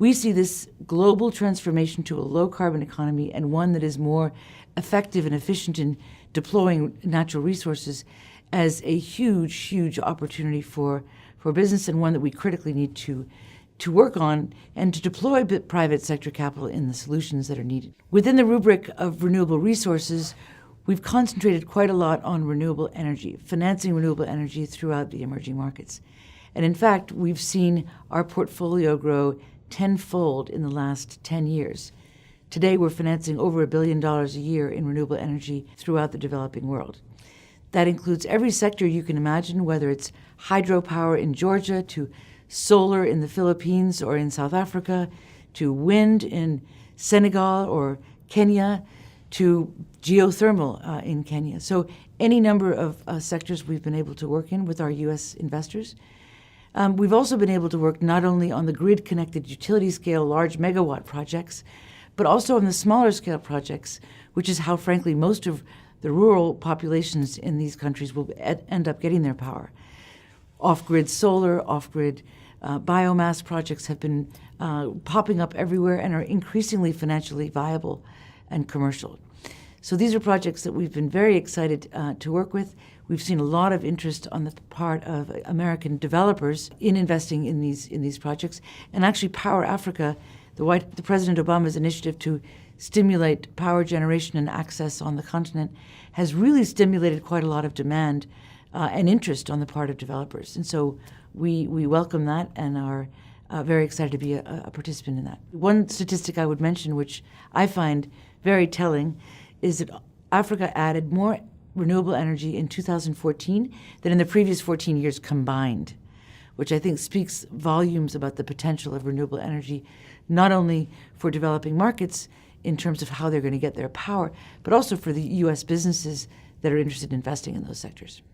We see this global transformation to a low-carbon economy, and one that is more effective and efficient in deploying natural resources, as a huge, huge opportunity for business, and one that we critically need to work on and to deploy private sector capital in the solutions that are needed. Within the rubric of renewable resources, we've concentrated quite a lot on renewable energy, financing renewable energy throughout the emerging markets. And in fact, we've seen our portfolio grow tenfold in the last 10 years. Today, we're financing over $1 billion a year in renewable energy throughout the developing world. That includes every sector you can imagine, whether it's hydropower in Georgia, to solar in the Philippines or in South Africa, to wind in Senegal or Kenya, to geothermal in Kenya. So any number of sectors we've been able to work in with our U.S. investors. We've also been able to work not only on the grid-connected utility-scale large megawatt projects, but also on the smaller scale projects, which is how, frankly, most of the rural populations in these countries will end up getting their power. Off-grid solar, off-grid biomass projects have been popping up everywhere and are increasingly financially viable and commercial. So these are projects that we've been very excited to work with. We've seen a lot of interest on the part of American developers in investing in these projects. And actually, Power Africa, the President Obama's initiative to stimulate power generation and access on the continent, has really stimulated quite a lot of demand and interest on the part of developers. And so we welcome that and are very excited to be a participant in that. One statistic I would mention, which I find very telling, is that Africa added more renewable energy in 2014 than in the previous 14 years combined, which I think speaks volumes about the potential of renewable energy, not only for developing markets in terms of how they're going to get their power, but also for the U.S. businesses that are interested in investing in those sectors.